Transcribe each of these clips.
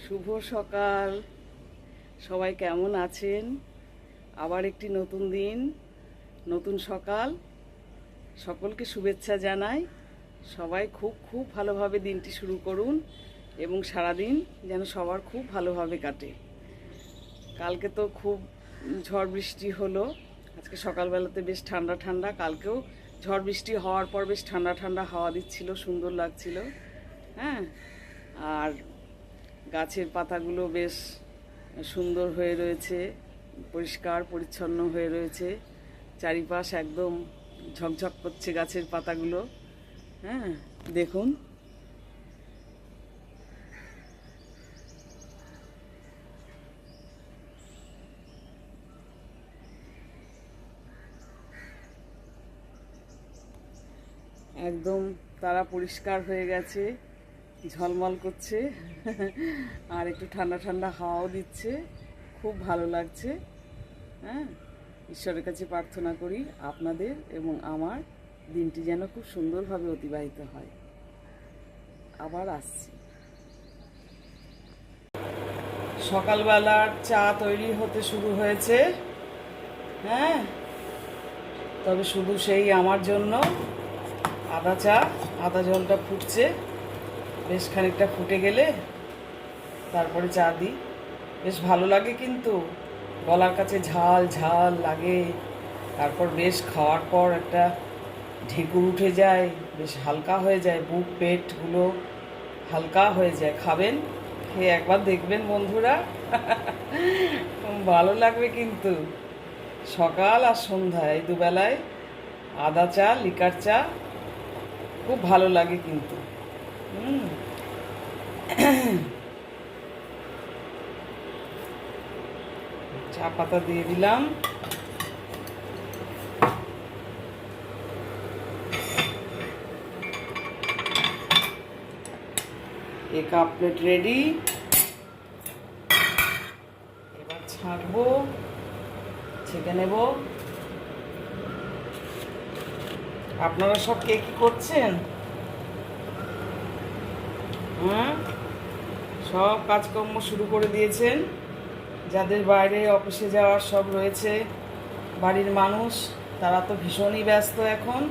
শুভ সকাল। সবাই কেমন আছেন? আবার একটি নতুন দিন, নতুন সকাল। সকলকে শুভেচ্ছা জানাই। সবাই খুব খুব ভালোভাবে দিনটি শুরু করুন এবং সারাদিন যেন সবার খুব ভালোভাবে কাটে। কালকে তো খুব ঝড় বৃষ্টি হলো। আজকে সকালবেলাতে বেশ ঠান্ডা ঠান্ডা। কালকেও ঝড় বৃষ্টি হওয়ার পর বেশ ঠান্ডা ঠান্ডা হাওয়া দিচ্ছিল, সুন্দর লাগছিল। হ্যাঁ, আর গাছের পাতাগুলো বেশ সুন্দর হয়ে রয়েছে, পরিষ্কার পরিচ্ছন্ন হয়ে রয়েছে। চারিপাশ একদম ঝকঝক করছে গাছের পাতাগুলো। হ্যাঁ, দেখুন। একদম তারা পরিষ্কার হয়ে গেছে, ঝলমল করছে আর একটু ঠান্ডা ঠান্ডা হাওয়াও দিচ্ছে, খুব ভালো লাগছে। হ্যাঁ, ঈশ্বরের কাছে প্রার্থনা করি আপনাদের এবং আমার দিনটি যেন খুব সুন্দরভাবে অতিবাহিত হয়। আবার আসছি। সকালবেলার চা তৈরি হতে শুরু হয়েছে। হ্যাঁ, তবে শুধু সেই আমার জন্য আদা চা। আদা জলটা ফুটছে, বেশ খানিকটা ফুটে গেলে তারপরে চা দিই। বেশ ভালো লাগে, কিন্তু গলার কাছে ঝাল ঝাল লাগে। তারপর বেশ খাওয়ার পর একটা ঢেকুর উঠে যায়, বেশ হালকা হয়ে যায়, বুক পেটগুলো হালকা হয়ে যায়। খাবেন, খেয়ে একবার দেখবেন বন্ধুরা, ভালো লাগবে কিন্তু। সকাল আর সন্ধ্যায় এই দুবেলায় আদা চা, লিকার চা খুব ভালো লাগে কিন্তু। চা পাতা দিয়ে দিলাম। এই কাপ প্লেট রেডি। এবার ছাঁকবো, ছেঁকে নেব। আপনারা সব কে কি করছেন? সব কাজকর্ম শুরু করে দিয়েছেন। যাদের বাইরে অফিসে যাওয়ার সব রয়েছে, বাড়ির মানুষ, তারা তো ভীষণই ব্যস্ত এখন।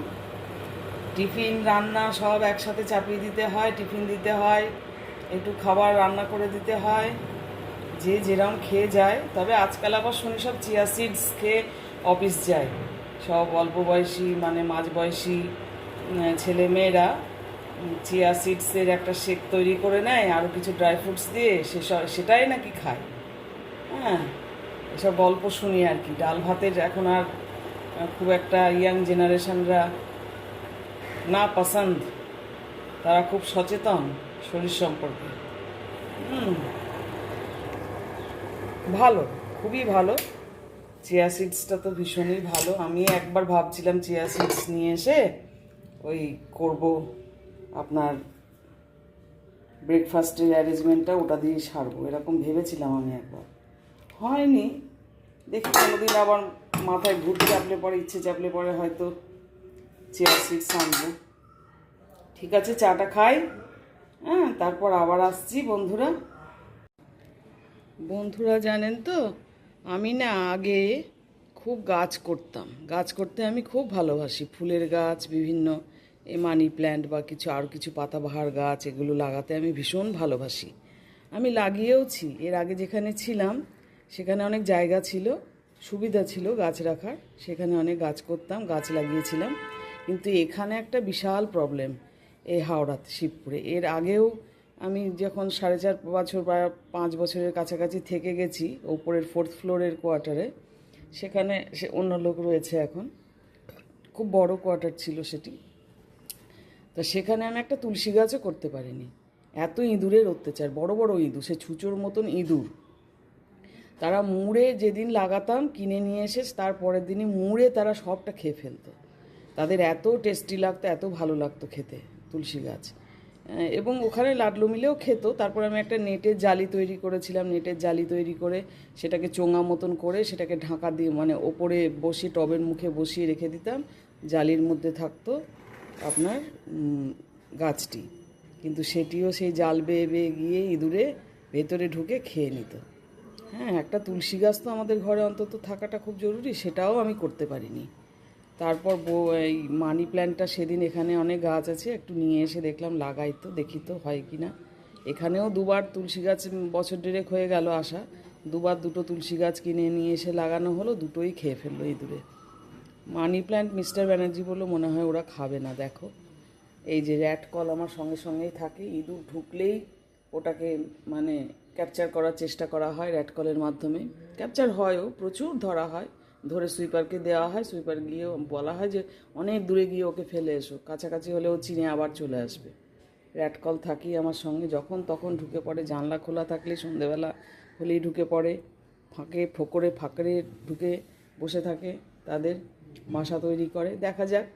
টিফিন রান্না সব একসাথে চাপিয়ে দিতে হয়, টিফিন দিতে হয়, একটু খাবার রান্না করে দিতে হয়, যে যেরকম খেয়ে যায়। তবে আজকাল আবার শুনি সব চিয়া সিডস খেয়ে অফিস যায়। সব অল্প বয়সী মানে মাঝবয়সী ছেলে মেয়েরা চিয়া সিডসের একটা শেক তৈরি করে নেয় আরও কিছু ড্রাই ফ্রুটস দিয়ে, সেটাই নাকি খায়। হ্যাঁ, এসব গল্প শুনি আর কি। ডাল ভাতের এখন আর খুব একটা ইয়াং জেনারেশনরা না পছন্দ। তারা খুব সচেতন শরীর সম্পর্কে। ভালো, খুবই ভালো। চিয়া সিডসটা তো ভীষণই ভালো। আমি একবার ভাবছিলাম চিয়া সিডস নিয়ে এসে ওই করব আপনার ব্রেকফাস্টের অ্যারেঞ্জমেন্টটা ওটা দিয়েই সারবো, এরকম ভেবেছিলাম আমি একবার। হয়নি। দেখি কোনোদিন আবার মাথায় ঘুরতে চাপলে পরে, ইচ্ছে চাপলে পরে হয়তো চিয়া সিডস আনবো। ঠিক আছে, চাটা খাই। হ্যাঁ, তারপর আবার আসছি বন্ধুরা। বন্ধুরা জানেন তো, আমি না আগে খুব গাছ করতাম। গাছ করতে আমি খুব ভালোবাসি। ফুলের গাছ, বিভিন্ন মানি প্ল্যান্ট বা কিছু আর কিছু পাতাবাহার গাছ, এগুলো লাগাতে আমি ভীষণ ভালোবাসি। আমি লাগিয়েওছি। এর আগে যেখানে ছিলাম সেখানে অনেক জায়গা ছিল, সুবিধা ছিল গাছ রাখার, সেখানে অনেক গাছ করতাম, গাছ লাগিয়েছিলাম। কিন্তু এখানে একটা বিশাল প্রবলেম, এই হাওড়াতে, শিবপুরে। এর আগেও আমি যখন 4.5 বছর বা 5 বছরের কাছাকাছি থেকে গেছি ওপরের 4th ফ্লোরের কোয়ার্টারে, সেখানে সে অন্য লোক রয়েছে এখন, খুব বড় কোয়ার্টার ছিল সেটি। তা সেখানে আমি একটা তুলসী গাছও করতে পারিনি। এত ইঁদুরের অত্যাচার, বড় বড় ইঁদুর, সে ছুঁচোর মতন ইঁদুর। তারা মুড়ে, যেদিন লাগাতাম কিনে নিয়ে এসে তার পরের দিনই মুড়ে তারা সবটা খেয়ে ফেলতো। তাদের এত টেস্টি লাগতো, এত ভালো লাগতো খেতে তুলসী গাছ। এবং ওখানে লাড্লু মিলেও খেত। তারপর আমি একটা নেটের জালি তৈরি করেছিলাম। নেটের জালি তৈরি করে সেটাকে চোঙা মতন করে সেটাকে ঢাকা দিয়ে, মানে ওপরে বসিয়ে টবের মুখে বসিয়ে রেখে দিতাম। জালির মধ্যে থাকতো আপনার গাছটি। কিন্তু সেটিও সেই জাল বেয়ে বেয়ে গিয়ে ইঁদুরে ভেতরে ঢুকে খেয়ে নিত। হ্যাঁ, একটা তুলসী গাছ তো আমাদের ঘরে অন্তত থাকাটা খুব জরুরি, সেটাও আমি করতে পারিনি। তারপর এই মানি প্ল্যান্টটা সেদিন এখানে অনেক গাছ আছে, একটু নিয়ে এসে দেখলাম লাগাই তো, দেখি তো হয় কি না। এখানেও দুবার তুলসী গাছ, বছর দেড়েক হয়ে গেল আসা, দুবার দুটো তুলসী গাছ কিনে নিয়ে এসে লাগানো হলো, দুটোই খেয়ে ফেললো ইঁদুরে। মানি প্ল্যান্ট মিস্টার ব্যানার্জি বললো মনে হয় ওরা খাবে না। দেখো, এই যে র্যাট কল আমার সঙ্গে সঙ্গেই থাকে, ইঁদুর ঢুকলেই ওটাকে মানে ক্যাপচার করার চেষ্টা করা হয় র্যাট কলের মাধ্যমে। ক্যাপচার হয়ও, প্রচুর ধরা হয়, ধরে সুইপারকে দেওয়া হয়, সুইপার গিয়ে বলা হয় যে অনেক দূরে গিয়ে ওকে ফেলে এসো, কাছাকাছি হলেও চিনে আবার চলে আসবে। র্যাট কল থাকি আমার সঙ্গে, যখন তখন ঢুকে পড়ে, জানলা খোলা থাকলে সন্ধেবেলা হলেই ঢুকে পড়ে, ফাঁকরে ঢুকে বসে থাকে, তাদের বাসা তৈরি করে। দেখা যাক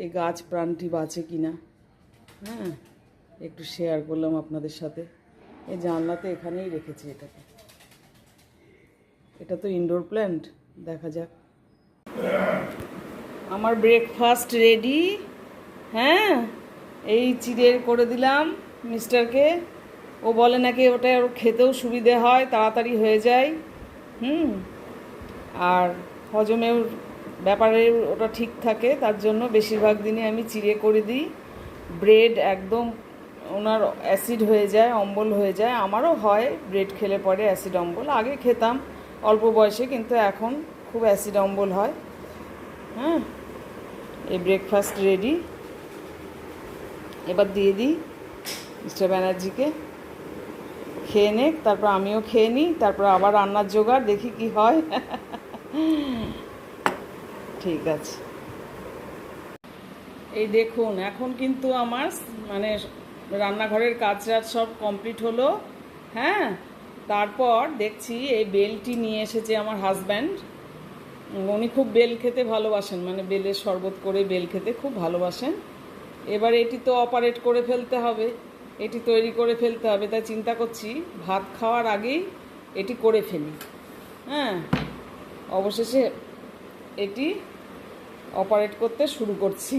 এই গাছ প্রাণটি বাঁচে কি না। হ্যাঁ, একটু শেয়ার করলাম আপনাদের সাথে। এই জানলাতে এখানেই রেখেছি এটাকে, এটা তো ইনডোর প্ল্যান্ট। দেখা যাক। আমার ব্রেকফাস্ট রেডি। হ্যাঁ, এই চিড়ের করে দিলাম মিস্টারকে। ও বলে নাকি ওটা ওর খেতেও সুবিধে হয়, তাড়াতাড়ি হয়ে যায়। আর হজমের ব্যাপারে ওটা ঠিক থাকে, তার জন্য বেশিরভাগ দিনে আমি চিড়ে করে দিই। ব্রেড একদম ওনার অ্যাসিড হয়ে যায়, অম্বল হয়ে যায়, আমারও হয় ব্রেড খেলে পরে অ্যাসিড অম্বল। আগে খেতাম অল্প বয়সে, কিন্তু এখন খুব অ্যাসিড অম্বল হয়। হ্যাঁ, এই ব্রেকফাস্ট রেডি, এবার দিয়ে দিই মিস্টার ব্যানার্জিকে, খেয়ে নে, তারপর আমিও খেয়ে নিই, তারপর আবার রান্নার জোগাড়, দেখি কি হয়। ঠিক আছে। এই দেখুন, এখন কিন্তু আমার মানে রান্নাঘরের কাজ সব কমপ্লিট হলো। হ্যাঁ, তারপর দেখছি এই বেলটি নিয়ে এসেছে আমার হাজব্যান্ড। উনি খুব বেল খেতে ভালোবাসেন, মানে বেলের শরবত করে বেল খেতে খুব ভালোবাসেন। এবার এটি তো অপারেট করে ফেলতে হবে, এটি তৈরি করে ফেলতে হবে, তাই চিন্তা করছি ভাত খাওয়ার আগেই এটি করে ফেলি। হ্যাঁ, অবশেষে এটি অপারেট করতে শুরু করছি।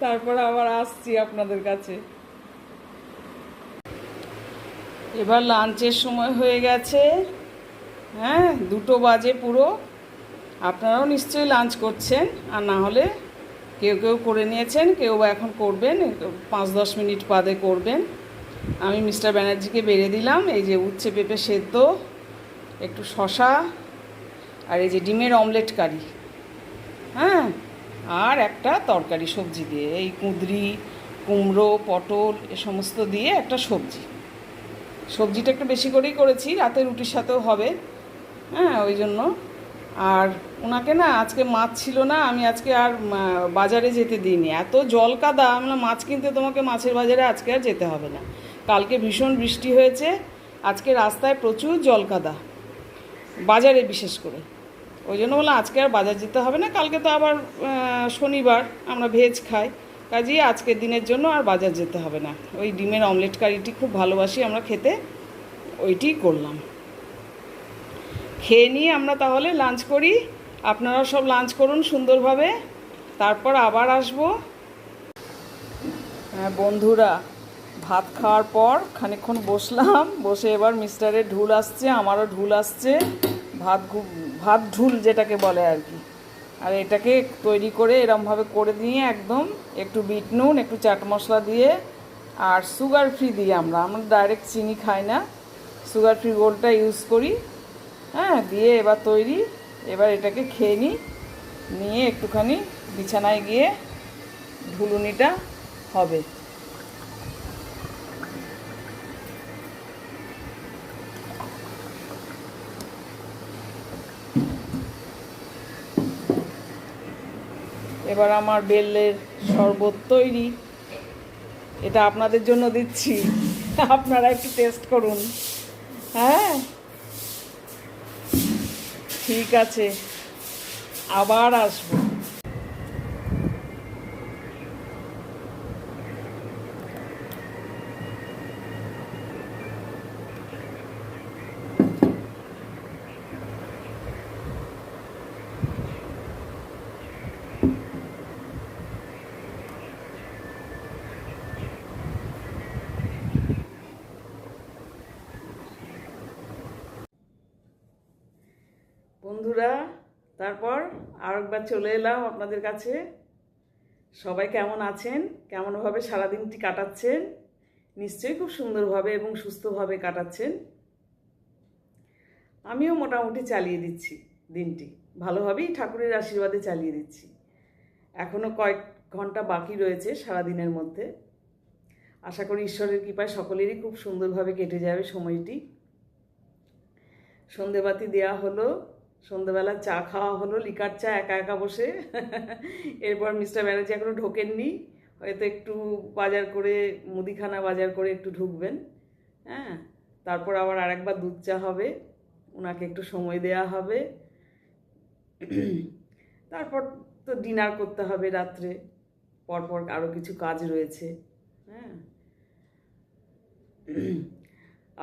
তারপর আবার আসছি আপনাদের কাছে। এবার লাঞ্চের সময় হয়ে গেছে। হ্যাঁ, 2টো বাজে পুরো। আপনারাও নিশ্চয়ই লাঞ্চ করছেন, আর না হলে কেউ কেউ করে নিয়েছেন, কেউ বা এখন করবেন, 5-10 মিনিট বাদে করবেন। আমি মিস্টার ব্যানার্জিকে বেড়ে দিলাম এই যে উচ্ছে পেঁপে সেদ্ধ, একটু শশা, আর এই যে ডিমের অমলেট কারি। হ্যাঁ, আর একটা তরকারি সবজি দিয়ে, এই কুঁদরি, কুমড়ো, পটল এ সমস্ত দিয়ে একটা সবজি। সবজিটা একটু বেশি করেই করেছি, রাতে রুটির সাথেও হবে। হ্যাঁ, ওই জন্য। আর ওনাকে না আজকে মাছ ছিল না, আমি আজকে আর বাজারে যেতে দিইনি, এত জল কাদা। আমি বললাম মাছ কিনতে তোমাকে মাছের বাজারে আজকে আর যেতে হবে না, কালকে ভীষণ বৃষ্টি হয়েছে, আজকে রাস্তায় প্রচুর জল কাদা, বাজারে বিশেষ করে। ওই জন্য বললাম আজকে আর বাজার যেতে হবে না, কালকে তো আবার শনিবার, আমরা ভেজ খাই, কাজেই আজকের দিনের জন্য আর বাজার যেতে হবে না। ওই ডিমের অমলেট কারিটি খুব ভালোবাসি আমরা খেতে, ওইটিই করলাম। খেয়ে নিয়ে আমরা তাহলে লাঞ্চ করি। আপনারাও সব লাঞ্চ করুন সুন্দরভাবে, তারপর আবার আসবো। হ্যাঁ বন্ধুরা, ভাত খাওয়ার পর খানিকক্ষণ বসলাম, বসে এবার মিস্টারের ঢুল আসছে, আমারও ঢুল আসছে, ভাত ঢুল যেটাকে বলে আর কি। আর এটাকে তৈরি করে এরমভাবে করে নিয়ে একদম একটু বিট নুন, একটু চাট মশলা দিয়ে, আর সুগার ফ্রি দিই আমরা ডাইরেক্ট চিনি খাই না, সুগার ফ্রি গোলটা ইউজ করি। হ্যাঁ, দিয়ে এবার তৈরি। এবার এটাকে খেয়ে নিই, নিয়ে একটুখানি বিছানায় গিয়ে ঢুলুনিটা হবে। এবার আমার বেলের শরবত তৈরি, এটা আপনাদের জন্য দিচ্ছি, আপনারা একটু টেস্ট করুন। হ্যাঁ, ঠিক আছে, আবার আসবো। তারপর আরেকবার চলে এলাম আপনাদের কাছে। সবাই কেমন আছেন, কেমনভাবে সারাদিনটি কাটাচ্ছেন? নিশ্চয়ই খুব সুন্দরভাবে এবং সুস্থভাবে কাটাচ্ছেন। আমিও মোটামুটি চালিয়ে দিচ্ছি দিনটি, ভালোভাবেই ঠাকুরের আশীর্বাদে চালিয়ে দিচ্ছি। এখনও কয়েক ঘন্টা বাকি রয়েছে সারাদিনের মধ্যে। আশা করি ঈশ্বরের কৃপায় সকলেরই খুব সুন্দরভাবে কেটে যাবে সময়টি। সন্ধেবাতি দেওয়া হলো, সন্ধেবেলা চা খাওয়া হলো, লিকার চা একা একা বসে। এরপর মিস্টার ব্যানার্জি এখনও ঢোকেননি, হয়তো একটু বাজার করে, মুদিখানা বাজার করে একটু ঢুকবেন। হ্যাঁ, তারপর আবার আরেকবার দুধ চা হবে, ওনাকে একটু সময় দেওয়া হবে। তারপর তো ডিনার করতে হবে রাত্রে, পরপর আরও কিছু কাজ রয়েছে। হ্যাঁ,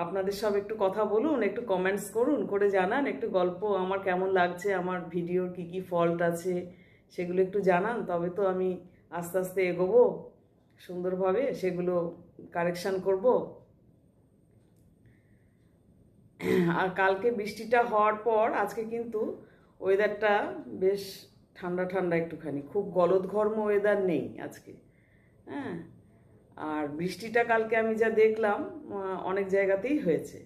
আপনাদের সব একটু কথা বলুন, একটু কমেন্টস করুন, করে জানান একটু গল্প আমার কেমন লাগছে, আমার ভিডিওর কি কি ফল্ট আছে সেগুলো একটু জানান, তবে তো আমি আস্তে আস্তে এগোবো সুন্দরভাবে, সেগুলো কারেকশান করব। আর কালকে বৃষ্টিটা হওয়ার পর আজকে কিন্তু ওয়েদারটা বেশ ঠান্ডা ঠান্ডা একটুখানি, খুব গলদঘর্ম ওয়েদার নেই আজকে। হ্যাঁ, আর বৃষ্টিটা কালকে আমি যা দেখলাম অনেক জায়গাতেই হয়েছে।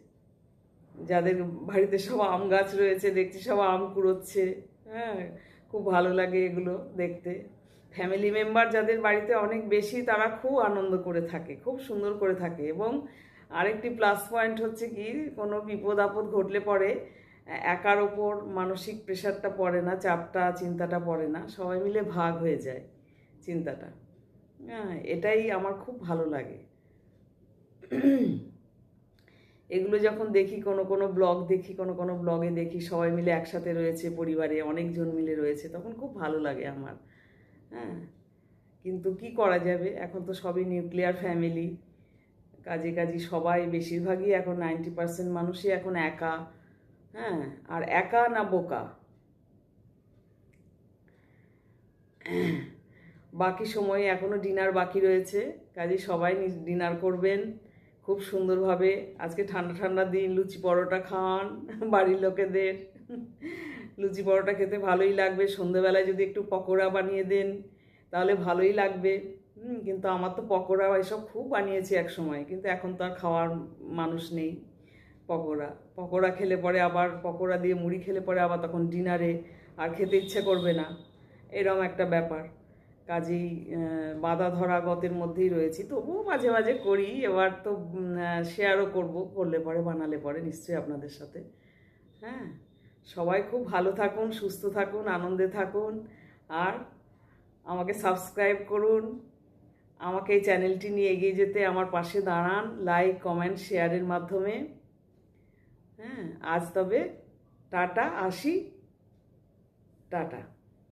যাদের বাড়িতে সব আম গাছ রয়েছে দেখছি সব আম কুড়োচ্ছে। হ্যাঁ, খুব ভালো লাগে এগুলো দেখতে। ফ্যামিলি মেম্বার যাদের বাড়িতে অনেক বেশি, তারা খুব আনন্দ করে থাকে, খুব সুন্দর করে থাকে। এবং আরেকটি প্লাস পয়েন্ট হচ্ছে কি, কোনো বিপদ আপদ ঘটলে পরে একার ওপর মানসিক প্রেশারটা পড়ে না, চাপটা চিন্তাটা পড়ে না, সবাই মিলে ভাগ হয়ে যায় চিন্তাটা। হ্যাঁ, এটাই আমার খুব ভালো লাগে। এগুলো যখন দেখি, কোনো ব্লগ দেখি, কোনো ব্লগে দেখি সবাই মিলে একসাথে রয়েছে, পরিবারে অনেকজন মিলে রয়েছে, তখন খুব ভালো লাগে আমার। হ্যাঁ, কিন্তু কি করা যাবে, এখন তো সবই নিউক্লিয়ার ফ্যামিলি, কাজে সবাই, বেশিরভাগই এখন 90% মানুষই এখন একা। হ্যাঁ, আর একা না বোকা। বাকি সময়ে এখনও ডিনার বাকি রয়েছে, কাজে সবাই ডিনার করবেন খুব সুন্দরভাবে। আজকে ঠান্ডা ঠান্ডা দিন, লুচি পরোটা খাওয়ান বাড়ির লোকেদের। লুচি পরোটা খেতে ভালোই লাগবে। সন্ধেবেলায় যদি একটু পকোড়া বানিয়ে দেন তাহলে ভালোই লাগবে। কিন্তু আমার তো পকোড়া এসব খুব বানিয়েছি এক সময়, কিন্তু এখন তো আর খাওয়ার মানুষ নেই। পকোড়া খেলে পরে আবার, পকোড়া দিয়ে মুড়ি খেলে পরে আবার তখন ডিনারে আর খেতে ইচ্ছে করবে না, এরম একটা ব্যাপার। কাজেই বাঁধা ধরা গতের মধ্যেই রয়েছি, তবুও মাঝে মাঝে করি। এবার তো শেয়ারও করলে পরে, বানালে পরে নিশ্চয়ই আপনাদের সাথে। হ্যাঁ, সবাই খুব ভালো থাকুন, সুস্থ থাকুন, আনন্দে থাকুন। আর আমাকে সাবস্ক্রাইব করুন, আমাকে এই চ্যানেলটি নিয়ে এগিয়ে যেতে আমার পাশে দাঁড়ান, লাইক কমেন্ট শেয়ারের মাধ্যমে। হ্যাঁ, আজ তবে টাটা, আসি, টাটা।